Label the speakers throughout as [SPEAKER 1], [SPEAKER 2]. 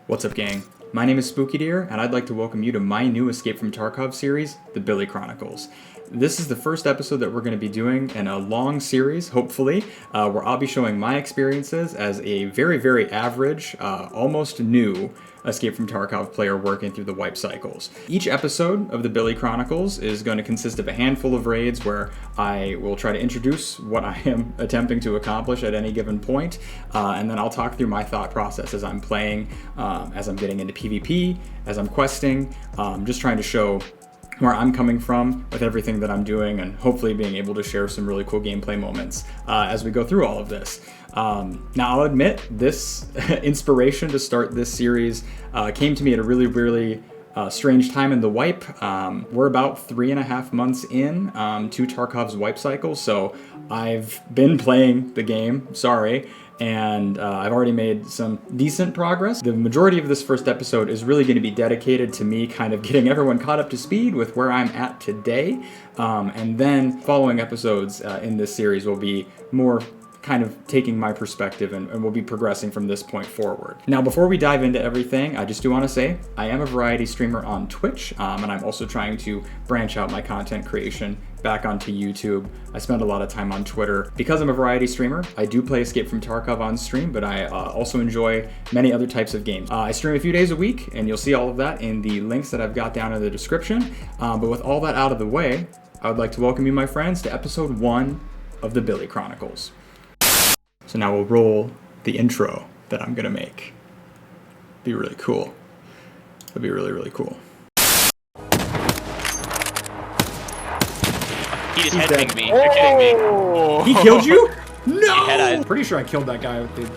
[SPEAKER 1] What's up, gang? My name is Spooky Deer, and I'd like to welcome you to my new Escape From Tarkov series, the Billy Chronicles. This is the first episode that we're going to be doing in a long series, hopefully, where I'll be showing my experiences as a very, very average, almost new Escape From Tarkov player working through the wipe cycles. Each episode of the Billy Chronicles is going to consist of a handful of raids where I will try to introduce what I am attempting to accomplish at any given point, and then I'll talk through my thought process as I'm playing, as I'm getting into PvP, as I'm questing, just trying to show where I'm coming from with everything that I'm doing, and hopefully being able to share some really cool gameplay moments as we go through all of this. Now, I'll admit, this inspiration to start this series came to me at a really strange time in the wipe. We're about 3.5 months in to Tarkov's wipe cycle, so I've been playing the game, and I've already made some decent progress. The majority of this first episode is really going to be dedicated to me kind of getting everyone caught up to speed with where I'm at today, and then following episodes in this series will be more kind of taking my perspective, and we'll be progressing from this point forward. Now, before we dive into everything, I just do want to say I am a variety streamer on Twitch, and I'm also trying to branch out my content creation back onto YouTube. I spend a lot of time on Twitter. Because I'm a variety streamer, I do play Escape From Tarkov on stream, but I also enjoy many other types of games. I stream a few days a week, and you'll see all of that in the links that I've got down in the description. But with all that out of the way, I would like to welcome you, my friends, to episode 1 of the Billy Chronicles. So now we'll roll the intro that I'm gonna make. Be really cool. It'll be really cool.
[SPEAKER 2] He just head-pinged me. You're kidding me.
[SPEAKER 1] He killed you? No!
[SPEAKER 2] I'm
[SPEAKER 1] pretty sure I killed that guy with the...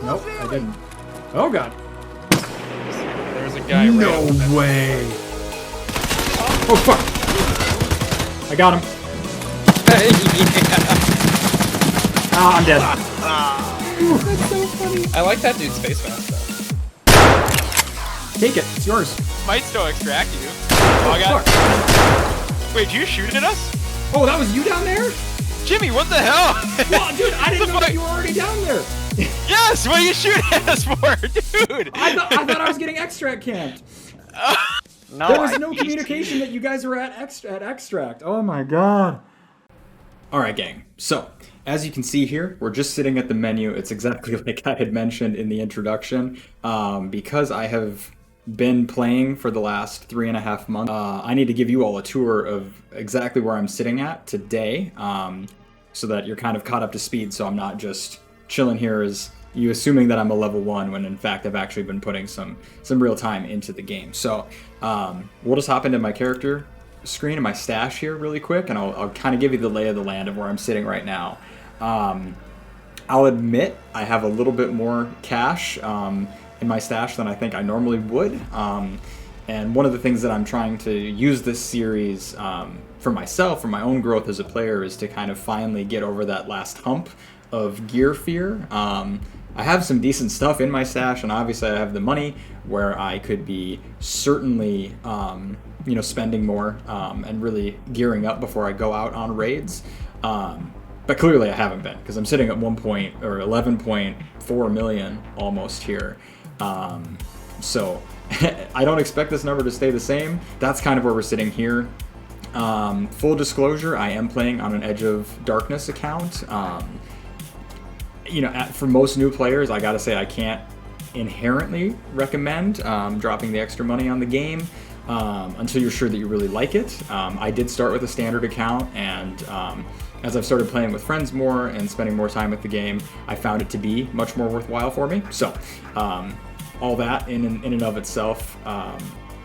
[SPEAKER 1] Nope, I didn't. Oh god.
[SPEAKER 2] There's a guy
[SPEAKER 1] No
[SPEAKER 2] right
[SPEAKER 1] way. Oh fuck. I got him. Ah, I'm dead. That's so funny.
[SPEAKER 2] I like that dude's face mask though.
[SPEAKER 1] Take it. It's yours.
[SPEAKER 2] Might still extract you. Oh, I got... Wait, did you shoot at us?
[SPEAKER 1] Oh, that was you down there?
[SPEAKER 2] Jimmy, what the hell?
[SPEAKER 1] Well, dude, I didn't know that you were already down there.
[SPEAKER 2] Yes, what are you shooting at us for, dude?
[SPEAKER 1] I thought I was getting extract camped.
[SPEAKER 2] No,
[SPEAKER 1] there was no communication that you guys were at extract. Oh my god. Alright, gang. So, as you can see here, we're just sitting at the menu. It's exactly like I had mentioned in the introduction. Because I have been playing for the last 3.5 months, I need to give you all a tour of exactly where I'm sitting at today, so that you're kind of caught up to speed, so I'm not just chilling here as you assuming that I'm a level 1 when in fact I've actually been putting some real time into the game. So we'll just hop into my character screen and my stash here really quick, and I'll kind of give you the lay of the land of where I'm sitting right now. I'll admit I have a little bit more cash in my stash than I think I normally would, and one of the things that I'm trying to use this series for myself, for my own growth as a player, is to kind of finally get over that last hump of gear fear. I have some decent stuff in my stash, and obviously I have the money where I could be certainly spending more and really gearing up before I go out on raids. But clearly I haven't been, because I'm sitting at 11.4 million almost here. So I don't expect this number to stay the same. That's kind of where we're sitting here. Full disclosure, I am playing on an Edge of Darkness account. For most new players, I gotta say I can't inherently recommend dropping the extra money on the game until you're sure that you really like it. I did start with a standard account, and as I've started playing with friends more and spending more time with the game, I found it to be much more worthwhile for me. So all that in and of itself,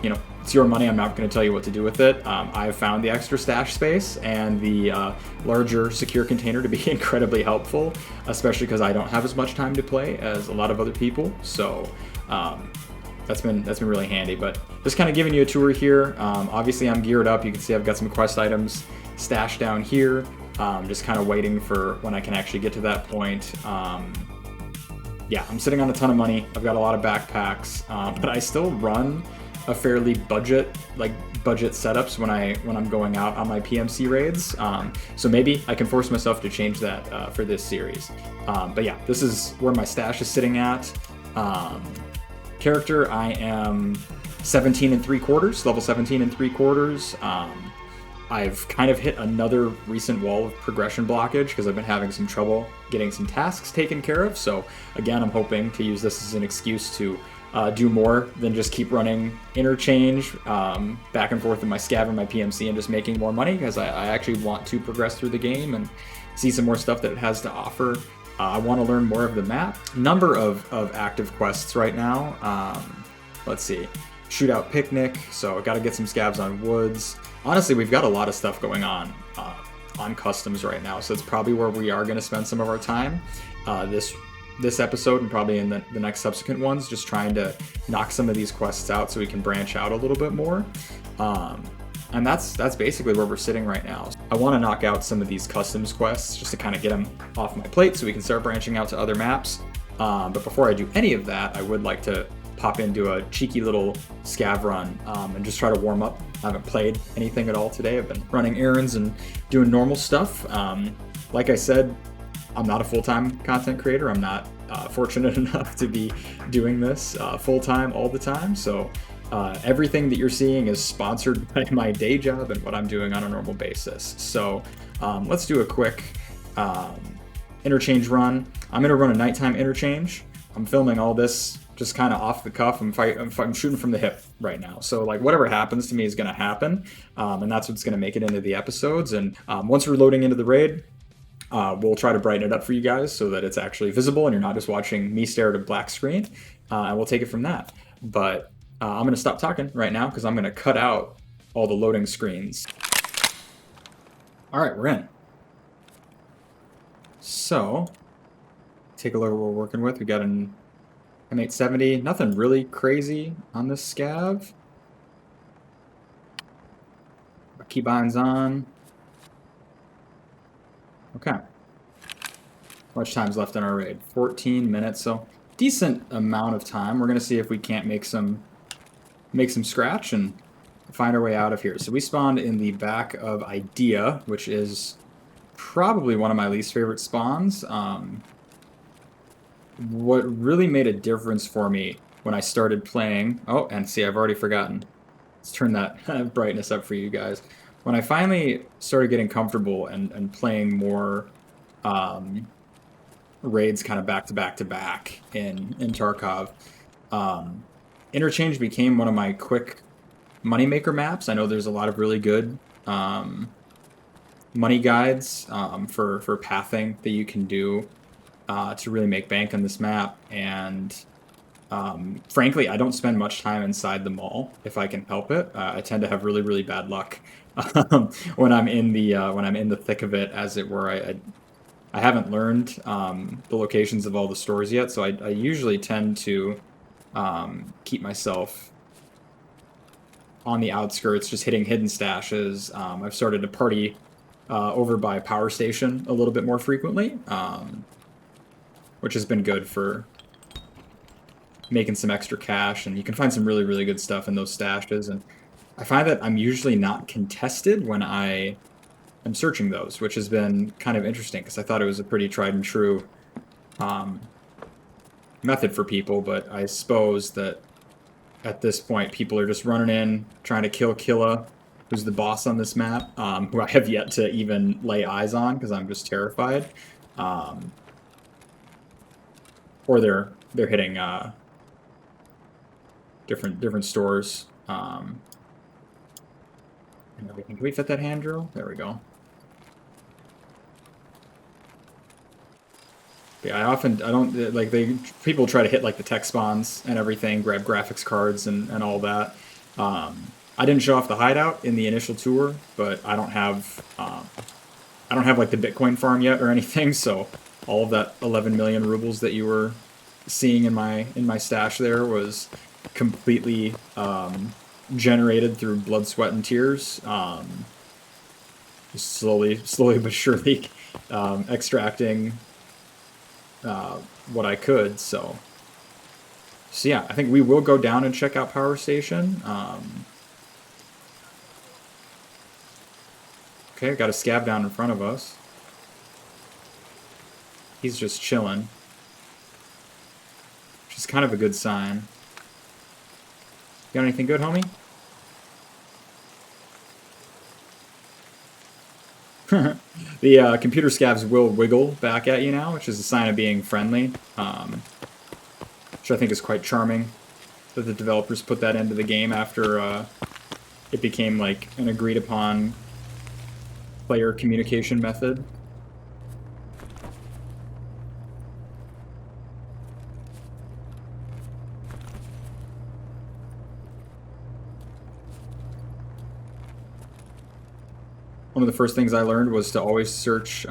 [SPEAKER 1] it's your money. I'm not going to tell you what to do with it. I've found the extra stash space and the larger secure container to be incredibly helpful, especially because I don't have as much time to play as a lot of other people. So that's been really handy. But just kind of giving you a tour here. Obviously, I'm geared up. You can see I've got some quest items stashed down here. Just kind of waiting for when I can actually get to that point. Yeah, I'm sitting on a ton of money. I've got a lot of backpacks, but I still run a fairly budget setups when I'm going out on my PMC raids. So maybe I can force myself to change that for this series. But yeah, this is where my stash is sitting at. Character, I am 17 3/4, level 17 3/4. I've kind of hit another recent wall of progression blockage because I've been having some trouble getting some tasks taken care of. So again, I'm hoping to use this as an excuse to do more than just keep running Interchange back and forth in my Scav and my PMC and just making more money, because I actually want to progress through the game and see some more stuff that it has to offer. I want to learn more of the map. Number of active quests right now. Let's see. Shootout Picnic, so got to get some scavs on woods. Honestly, we've got a lot of stuff going on customs right now, so it's probably where we are going to spend some of our time this episode and probably in the next subsequent ones, just trying to knock some of these quests out so we can branch out a little bit more. And that's basically where we're sitting right now. I want to knock out some of these customs quests just to kind of get them off my plate so we can start branching out to other maps. But before I do any of that, I would like to pop into a cheeky little scav run and just try to warm up. I haven't played anything at all today. I've been running errands and doing normal stuff. Like I said, I'm not a full-time content creator. I'm not fortunate enough to be doing this full-time all the time. So everything that you're seeing is sponsored by my day job and what I'm doing on a normal basis. So let's do a quick interchange run. I'm going to run a nighttime interchange. I'm filming all this just kind of off the cuff. I'm shooting from the hip right now. So like whatever happens to me is going to happen. And that's what's going to make it into the episodes. And once we're loading into the raid, we'll try to brighten it up for you guys so that it's actually visible and you're not just watching me stare at a black screen. And we'll take it from that. But I'm going to stop talking right now because I'm going to cut out all the loading screens. All right, we're in. So take a look at what we're working with. We got an M870, nothing really crazy on this scav. Keybinds on. Okay. How much time's left in our raid? 14 minutes, so decent amount of time. We're gonna see if we can't make some scratch and find our way out of here. So we spawned in the back of Idea, which is probably one of my least favorite spawns. What really made a difference for me when I started playing... Oh, and see, I've already forgotten. Let's turn that brightness up for you guys. When I finally started getting comfortable and playing more raids kind of back to back to back in Tarkov, Interchange became one of my quick moneymaker maps. I know there's a lot of really good money guides for pathing that you can do to really make bank on this map, and frankly, I don't spend much time inside the mall if I can help it. I tend to have really bad luck when I'm in the thick of it, as it were. I haven't learned the locations of all the stores yet, so I usually tend to keep myself on the outskirts, just hitting hidden stashes. I've started to party over by Power Station a little bit more frequently, which has been good for making some extra cash, and you can find some really good stuff in those stashes. And I find that I'm usually not contested when I am searching those, which has been kind of interesting because I thought it was a pretty tried and true method for people, but I suppose that at this point people are just running in trying to kill Killa, who's the boss on this map, who I have yet to even lay eyes on because I'm just terrified. Or they're hitting different stores. Can we fit that hand drill? There we go. Yeah, people try to hit like the tech spawns and everything, grab graphics cards and all that. I didn't show off the hideout in the initial tour, but I don't have like the Bitcoin farm yet or anything, so all of that 11 million rubles that you were seeing in my stash there was completely generated through blood, sweat, and tears. Just slowly but surely extracting what I could. So So yeah, I think we will go down and check out Power Station. Okay, got a scav down in front of us. He's just chilling, which is kind of a good sign. Got anything good, homie? The computer scavs will wiggle back at you now, which is a sign of being friendly, which I think is quite charming that the developers put that into the game after it became like an agreed upon player communication method. One of the first things I learned was to always search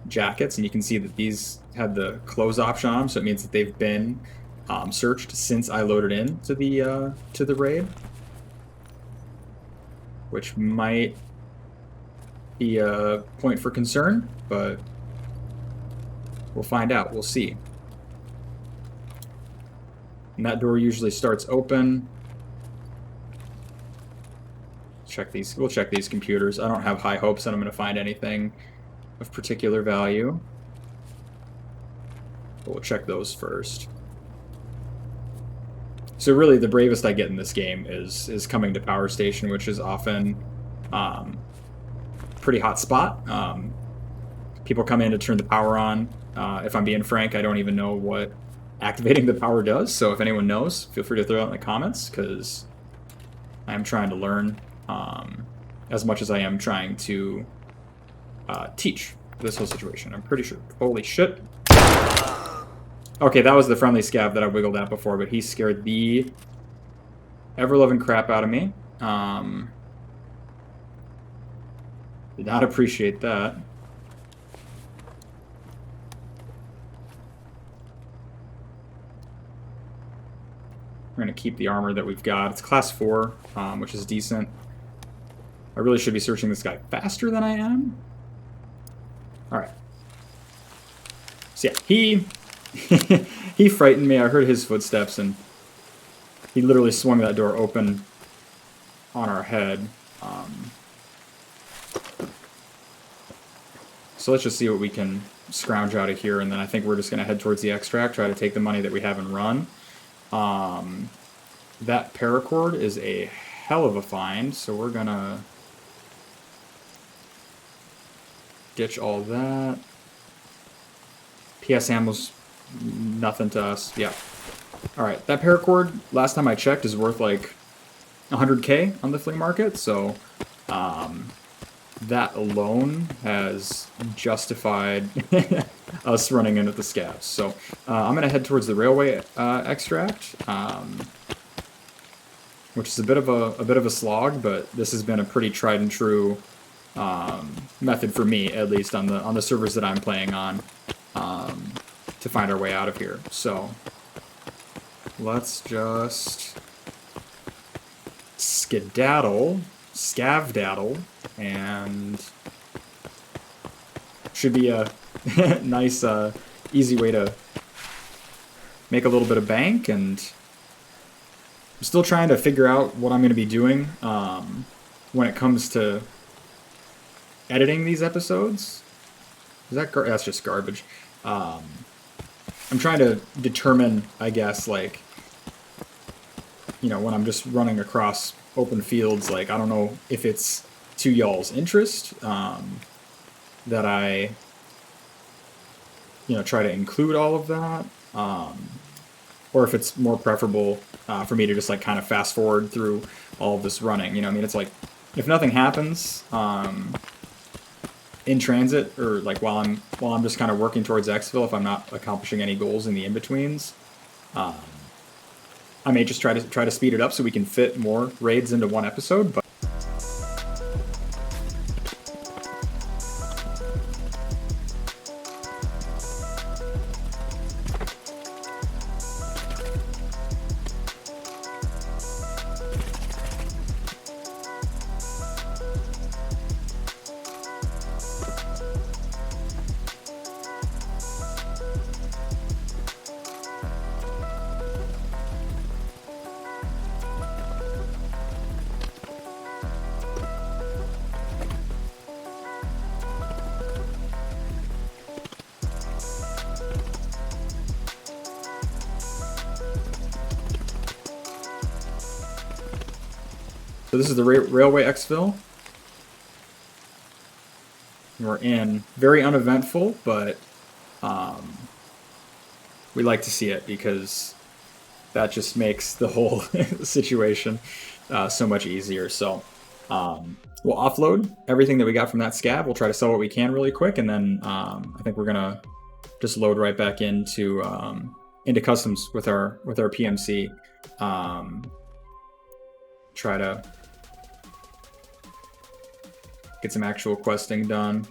[SPEAKER 1] jackets, and you can see that these have the close option on them, so it means that they've been searched since I loaded in to the raid, which might be a point for concern, but we'll find out. We'll see. And that door usually starts open. We'll check these computers. I don't have high hopes that I'm going to find anything of particular value, but we'll check those first. So really, the bravest I get in this game is coming to Power Station, which is often pretty hot spot. People come in to turn the power on. If I'm being frank, I don't even know what activating the power does. So if anyone knows, feel free to throw it in the comments, because I'm trying to learn as much as I am trying to teach this whole situation. I'm pretty sure. Holy shit. Okay, that was the friendly scav that I wiggled at before, but he scared the ever-loving crap out of me. Did not appreciate that. We're going to keep the armor that we've got. It's class 4, which is decent. I really should be searching this guy faster than I am. Alright. So yeah, he frightened me. I heard his footsteps, and he literally swung that door open on our head. So let's just see what we can scrounge out of here, and then I think we're just going to head towards the extract, try to take the money that we have and run. That paracord is a hell of a find, so we're going to ditch all that. PS ammo's nothing to us. Yeah. Alright, that paracord, last time I checked, is worth like 100k on the flea market, so that alone has justified us running in at the scavs. So I'm going to head towards the railway extract, which is a bit of a slog, but this has been a pretty tried and true method for me, at least on the servers that I'm playing on, to find our way out of here. So let's just scavdaddle, and should be a nice, easy way to make a little bit of bank. And I'm still trying to figure out what I'm going to be doing when it comes to editing these episodes. That's just garbage. I'm trying to determine, I guess, like, when I'm just running across open fields, like, I don't know if it's to y'all's interest that I, try to include all of that, or if it's more preferable for me to just, like, kind of fast forward through all of this running. It's like, if nothing happens in transit, or like while I'm just kind of working towards exfil, if I'm not accomplishing any goals in the in-betweens, I may just try to speed it up so we can fit more raids into one episode. But So this is the railway exfil. We're in. Very uneventful, but we like to see it because that just makes the whole situation so much easier. So we'll offload everything that we got from that scav. We'll try to sell what we can really quick, and then I think we're gonna just load right back into customs with our PMC. Try to get some actual questing done.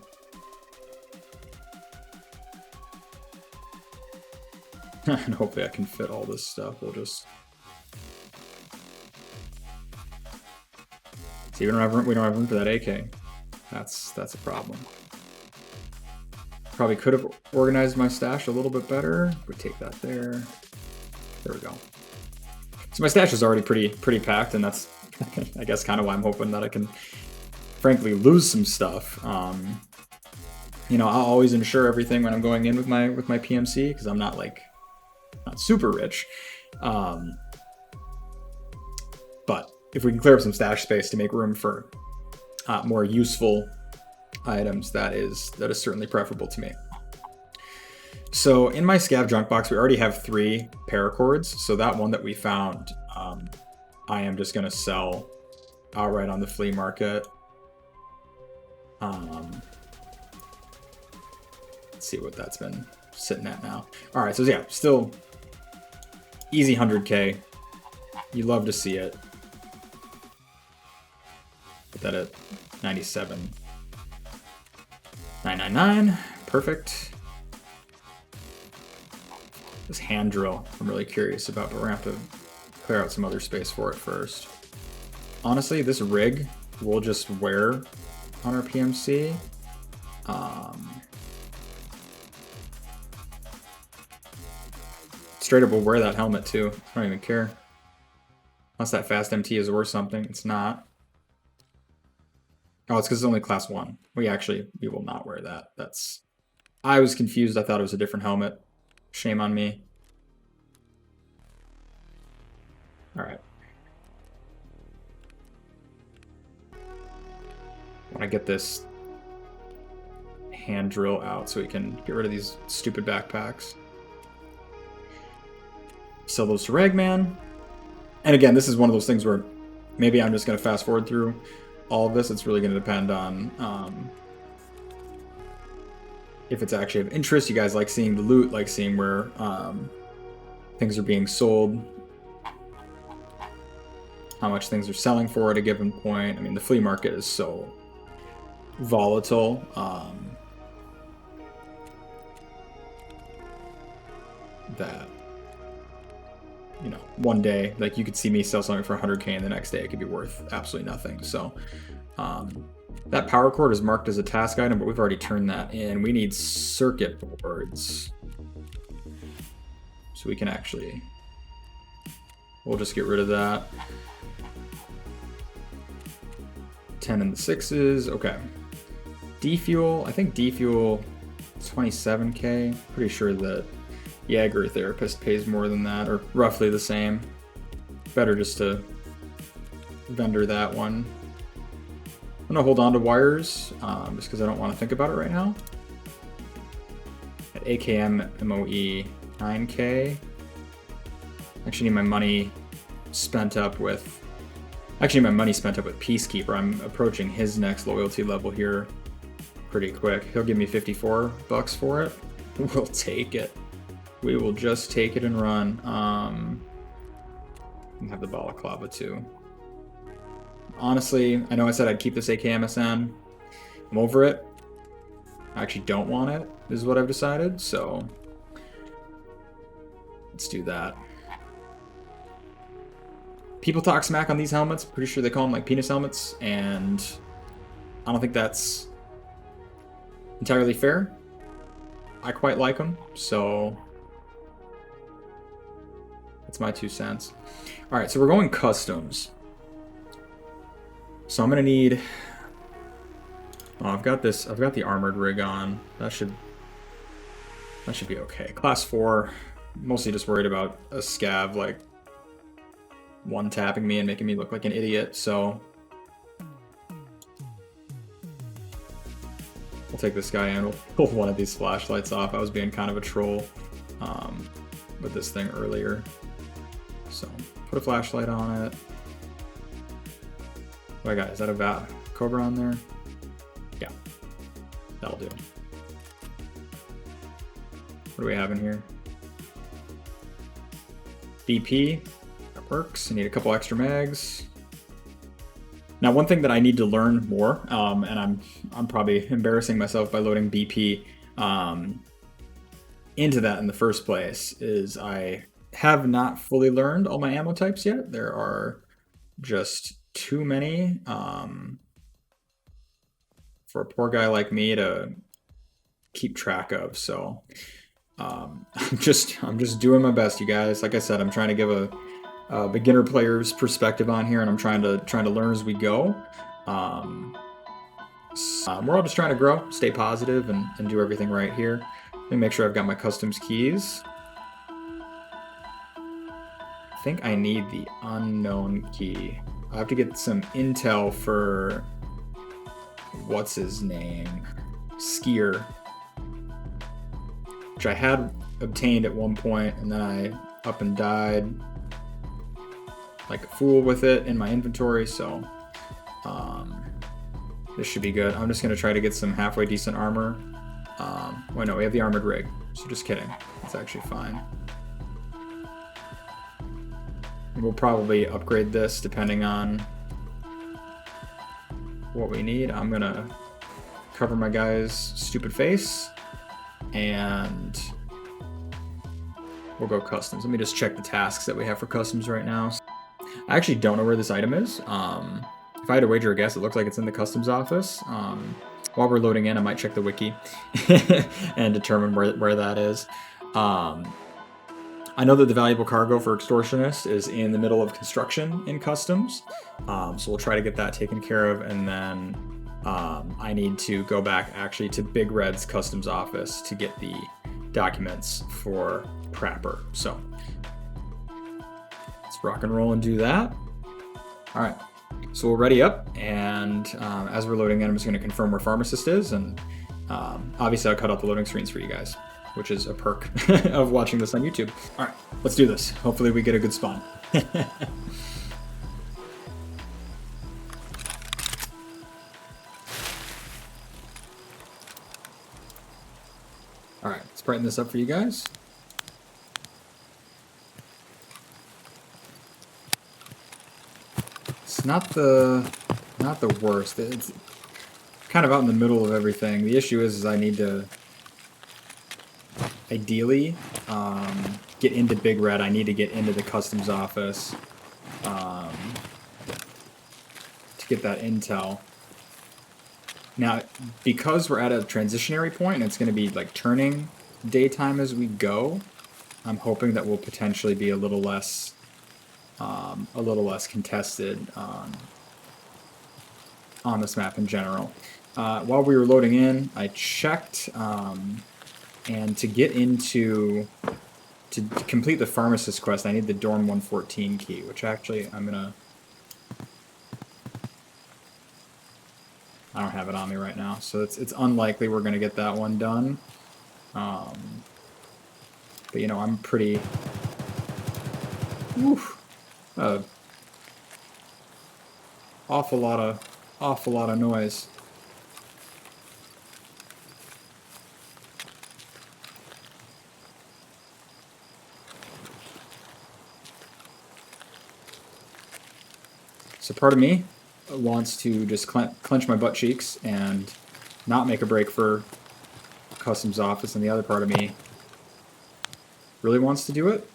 [SPEAKER 1] And hopefully I can fit all this stuff. We'll just see. We don't have room for that AK. That's a problem. Probably could have organized my stash a little bit better. We take that there. There we go. So my stash is already pretty packed, and that's I guess kind of why I'm hoping that I can, frankly, lose some stuff. You know, I'll always insure everything when I'm going in with my PMC because I'm not super rich. But if we can clear up some stash space to make room for more useful items, that is certainly preferable to me. So in my scav junk box, we already have 3 paracords. So that one that we found, I am just going to sell outright on the flea market. Let's see what that's been sitting at now. All right, so yeah, still easy 100K. You love to see it. Put that at 97,999. Perfect. This hand drill, I'm really curious about, but we're gonna have to clear out some other space for it first. Honestly, this rig we'll just wear on our PMC. Straight up, we'll wear that helmet too. I don't even care. Unless that fast MT is worth something. It's not. Oh, it's because it's only class 1. We will not wear that. I was confused. I thought it was a different helmet. Shame on me. All right. Want to get this hand drill out so we can get rid of these stupid backpacks. Sell those to Ragman. And again, this is one of those things where maybe I'm just going to fast forward through all of this. It's really going to depend on if it's actually of interest. You guys like seeing the loot, like seeing where things are being sold, how much things are selling for at a given point. I mean, the flea market is so volatile. That, you know, one day, like, you could see me sell something for 100K and the next day it could be worth absolutely nothing. So that power cord is marked as a task item, but we've already turned that in. We need circuit boards. So we can actually, we'll just get rid of that. 10 and the 6s, okay. Defuel, I think defuel 27K. Pretty sure that Jaeger Therapist pays more than that, or roughly the same. Better just to vendor that one. I'm gonna hold on to wires, just because I don't want to think about it right now. At AKM MOE 9K. Actually need my money spent up with Peacekeeper. I'm approaching his next loyalty level here pretty quick. He'll give me 54 bucks for it. We'll take it. We will just take it and run. And have the balaclava too. Honestly, I know I said I'd keep this AKMSN. I'm over it. I actually don't want it, is what I've decided, so let's do that. People talk smack on these helmets. Pretty sure they call them like penis helmets, and I don't think that's entirely fair. I quite like them, so that's my 2 cents. All right, so we're going customs. So I'm gonna need. Oh, I've got the armored rig on. That should be okay. Class 4. Mostly just worried about a scav like one tapping me and making me look like an idiot. So We'll take this guy in. We'll pull one of these flashlights off. I was being kind of a troll with this thing earlier. So put a flashlight on it. What I got? Is that a Cobra on there? Yeah, that'll do. What do we have in here? BP. That works. I need a couple extra mags. Now, one thing that I need to learn more, and I'm probably embarrassing myself by loading BP into that in the first place, is I have not fully learned all my ammo types yet. There are just too many for a poor guy like me to keep track of. So I'm just doing my best, you guys. Like I said, I'm trying to give a beginner player's perspective on here, and I'm trying to learn as we go. We're all just trying to grow, stay positive, and do everything right here. Let me make sure I've got my customs keys. I think I need the unknown key. I have to get some intel for what's his name, Skier, which I had obtained at one point, and then I up and died like a fool with it in my inventory, so this should be good. I'm just going to try to get some halfway decent armor. Well, no, we have the armored rig, so just kidding. It's actually fine. We'll probably upgrade this depending on what we need. I'm going to cover my guy's stupid face, and we'll go customs. Let me just check the tasks that we have for customs right now. I actually don't know where this item is. If I had to wager a guess, it looks like it's in the customs office. While we're loading in, I might check the wiki and determine where that is. I know that the valuable cargo for extortionist is in the middle of construction in customs, so we'll try to get that taken care of, and then I need to go back actually to Big Red's customs office to get the documents for Prapper. So let's rock and roll and do that. All right, so we'll ready up, and as we're loading in, I'm just going to confirm where Pharmacist is, and obviously I'll cut out the loading screens for you guys, which is a perk of watching this on YouTube. All right, let's do this. Hopefully we get a good spawn. All right, let's brighten this up for you guys. It's not the worst. It's kind of out in the middle of everything. The issue is I need to ideally get into Big Red. I need to get into the customs office to get that intel. Now, because we're at a transitionary point and it's going to be like turning daytime as we go, I'm hoping that we'll potentially be a little less contested on this map in general. While we were loading in, I checked, and to get into, to complete the pharmacist quest, I need the Dorm 114 key, which actually I don't have it on me right now, so it's unlikely we're gonna get that one done. But you know, I'm pretty. Awful lot of noise. So part of me wants to just clench my butt cheeks and not make a break for customs office, and the other part of me really wants to do it.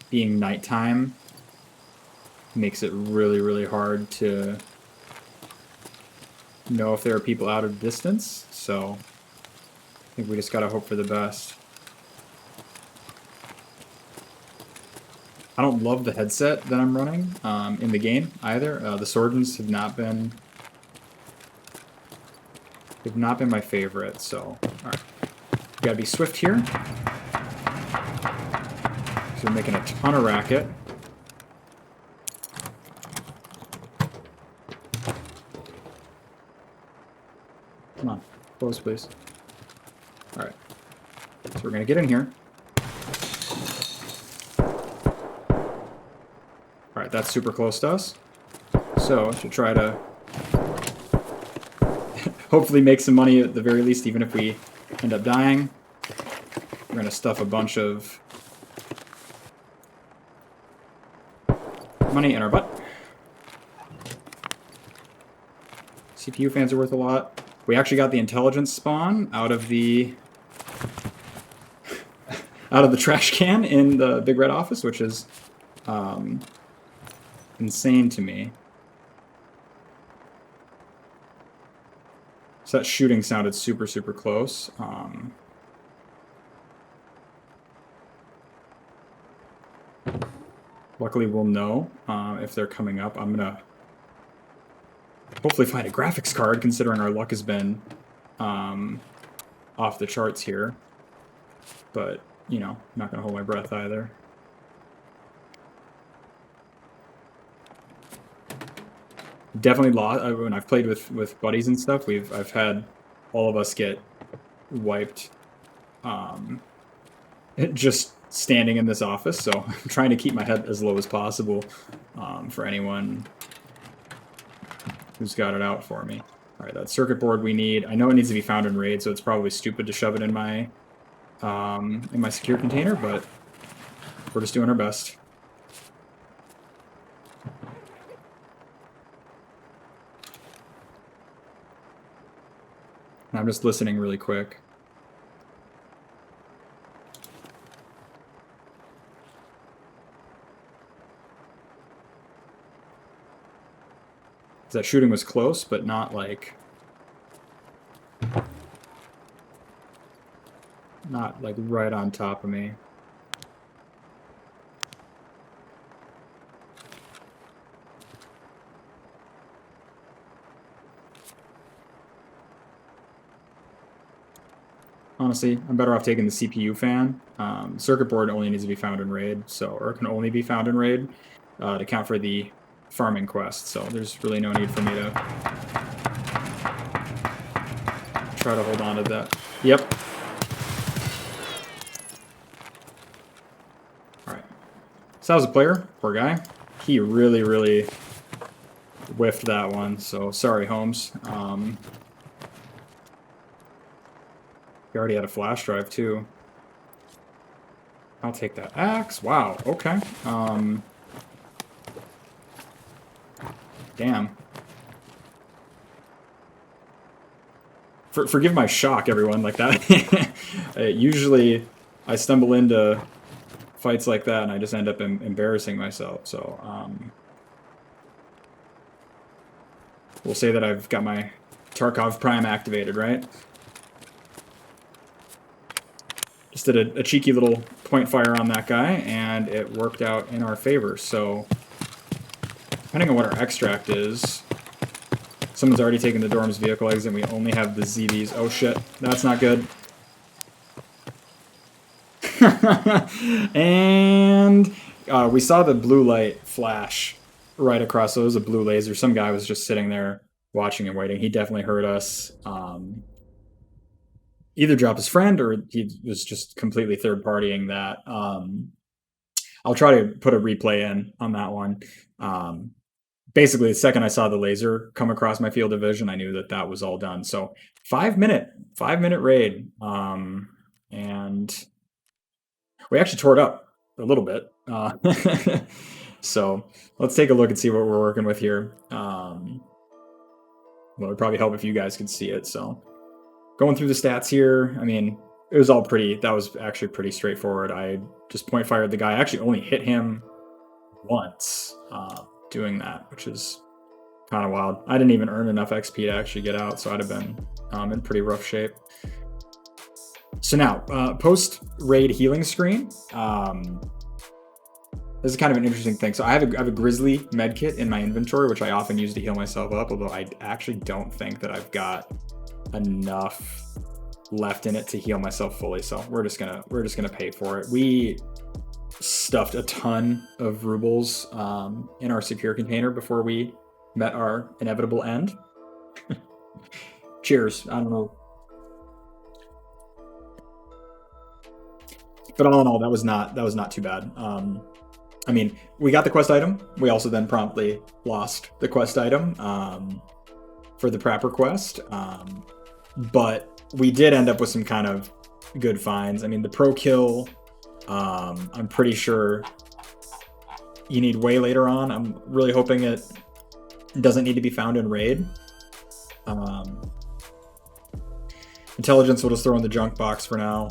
[SPEAKER 1] Being nighttime makes it really, really hard to know if there are people out of distance, so I think we just gotta hope for the best. I don't love the headset that I'm running in the game either. The Swordens have not been my favorite, so alright. We gotta be swift here. So we're making a ton of racket. Come on, close, please. All right, so we're gonna get in here. All right, that's super close to us. So to try to hopefully make some money at the very least, even if we end up dying, we're gonna stuff a bunch of money in our butt. CPU fans are worth a lot. We actually got the intelligence spawn out of the trash can in the big red office, which is insane to me. So that shooting sounded super, super close. Luckily, we'll know if they're coming up. I'm gonna hopefully find a graphics card, considering our luck has been off the charts here. But, you know, I'm not gonna hold my breath either. Definitely lost when I've played with buddies and stuff. I've had all of us get wiped just standing in this office, so I'm trying to keep my head as low as possible for anyone who's got it out for me. All right, that circuit board we need. I know it needs to be found in Raid, so it's probably stupid to shove it in my secure container, but we're just doing our best. I'm just listening really quick. That shooting was close, but not like right on top of me. Honestly, I'm better off taking the CPU fan. Circuit board only needs to be found in Raid, or can only be found in Raid to count for the farming quest. So there's really no need for me to try to hold on to that. Yep. All right. So that was a player. Poor guy. He really, really whiffed that one. So sorry, Holmes. He already had a flash drive, too. I'll take that axe. Wow, okay. Damn. Forgive my shock, everyone, like that. Usually, I stumble into fights like that, and I just end up embarrassing myself, so... we'll say that I've got my Tarkov Prime activated, right? Just did a cheeky little point fire on that guy, and it worked out in our favor. So, depending on what our extract is, someone's already taken the Dorm's vehicle exit, and we only have the ZVs. Oh shit, that's not good. And we saw the blue light flash right across, so it was a blue laser. Some guy was just sitting there watching and waiting. He definitely heard us. Either dropped his friend or he was just completely third-partying that. I'll try to put a replay in on that one. Basically, the second I saw the laser come across my field of vision, I knew that that was all done. So 5-minute raid. And we actually tore it up a little bit. So let's take a look and see what we're working with here. Well, it would probably help if you guys could see it. So going through the stats here, I mean, it was all that was actually pretty straightforward. I just point fired the guy. I actually only hit him once doing that, which is kind of wild. I didn't even earn enough XP to actually get out, so I'd have been in pretty rough shape. So now, post-raid healing screen. This is kind of an interesting thing. So I have a Grizzly medkit in my inventory, which I often use to heal myself up, although I actually don't think that I've got enough left in it to heal myself fully, so we're just gonna pay for it. We stuffed a ton of rubles in our secure container before we met our inevitable end. Cheers. I don't know. But all in all, that was not too bad. I mean, we got the quest item. We also then promptly lost the quest item for the Prapper quest. But we did end up with some kind of good finds. I mean, the pro kill, I'm pretty sure you need way later on. I'm really hoping it doesn't need to be found in Raid. Intelligence will just throw in the junk box for now.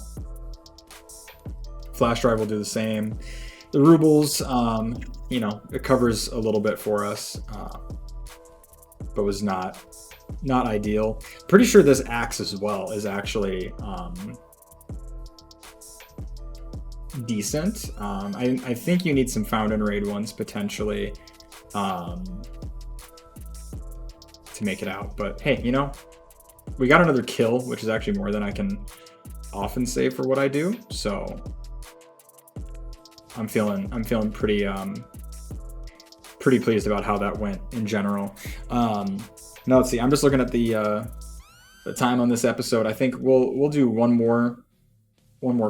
[SPEAKER 1] Flash drive will do the same. The rubles, you know, it covers a little bit for us, but was not ideal. Pretty sure this axe as well is actually decent. I think you need some found in Raid ones potentially to make it out. But hey, you know, we got another kill, which is actually more than I can often say for what I do. So I'm feeling pretty pleased about how that went in general. Now let's see. I'm just looking at the time on this episode. I think we'll do one more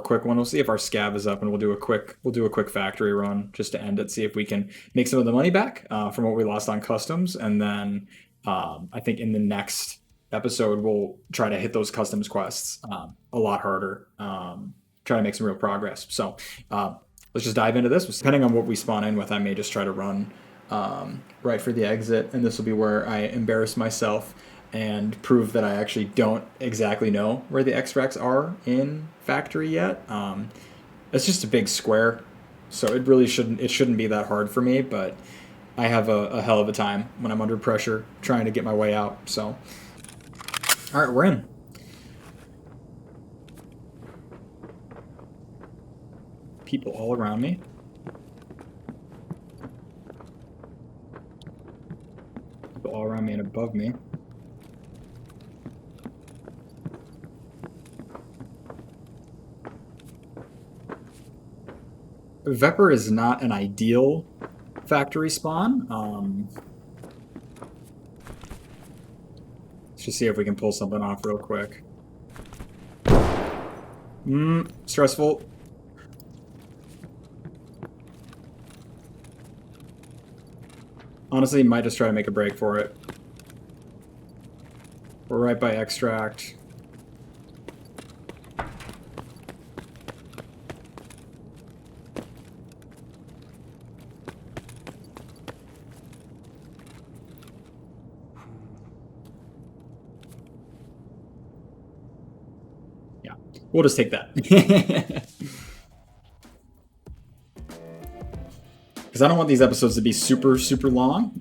[SPEAKER 1] quick one. We'll see if our scav is up, and we'll do a quick factory run just to end it. See if we can make some of the money back from what we lost on customs, and then I think in the next episode we'll try to hit those customs quests a lot harder. Try to make some real progress. So let's just dive into this. Depending on what we spawn in with, I may just try to run right for the exit, and this will be where I embarrass myself and prove that I actually don't exactly know where the extracts are in factory yet. It's just a big square, so it really shouldn't be that hard for me, but I have a hell of a time when I'm under pressure trying to get my way out. So all right, we're in. People all around me. People all around me and above me. Vepr is not an ideal factory spawn. Let's just see if we can pull something off real quick. Stressful. Honestly, might just try to make a break for it. We're right by extract. Yeah, we'll just take that. Because I don't want these episodes to be super long.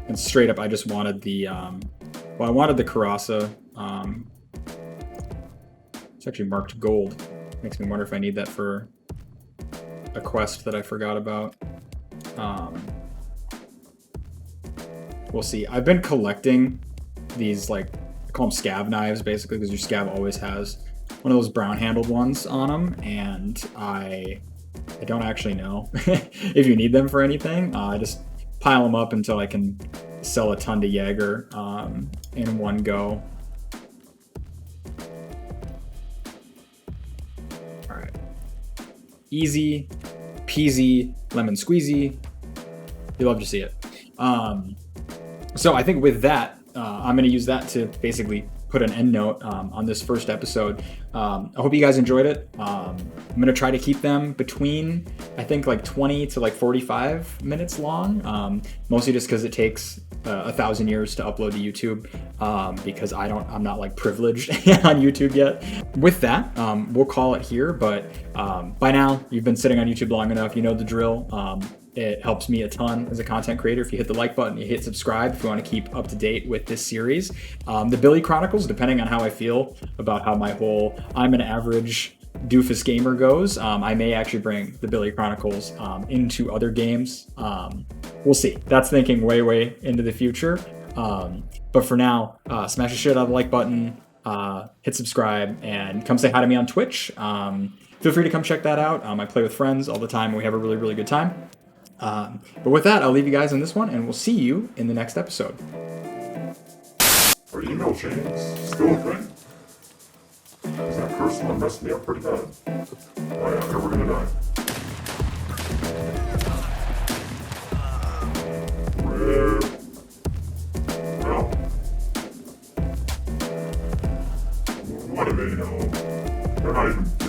[SPEAKER 1] And straight up, I just wanted the well, I wanted the Karasa. It's actually marked gold. Makes me wonder if I need that for a quest that I forgot about. We'll see. I've been collecting these, like, I call them scav knives, basically, because your scav always has one of those brown-handled ones on them, and I don't actually know if you need them for anything. I just pile them up until I can sell a ton to Jaeger in one go. All right. Easy peasy lemon squeezy. You love to see it. So I think with that, I'm going to use that to basically put an end note on this first episode. I hope you guys enjoyed it. I'm going to try to keep them between, I think, like 20 to like 45 minutes long, mostly just because it takes 1,000 years to upload to YouTube, because I'm not like privileged on YouTube yet. With that, we'll call it here, but by now you've been sitting on YouTube long enough, you know the drill. It helps me a ton as a content creator if you hit the like button, you hit subscribe if you want to keep up to date with this series. The Billy Chronicles, depending on how I feel about how my whole I'm an average doofus gamer goes, I may actually bring the Billy Chronicles into other games. We'll see. That's thinking way into the future. But for now, smash the shit out of the like button, hit subscribe, and come say hi to me on Twitch. Feel free to come check that out. I play with friends all the time, and we have a really good time. But with that, I'll leave you guys on this one, and we'll see you in the next episode.
[SPEAKER 3] kill chains still a thing? Because that first one messed me up pretty bad. Oh yeah, here we're gonna die. Rip. Well. What a video. They're not even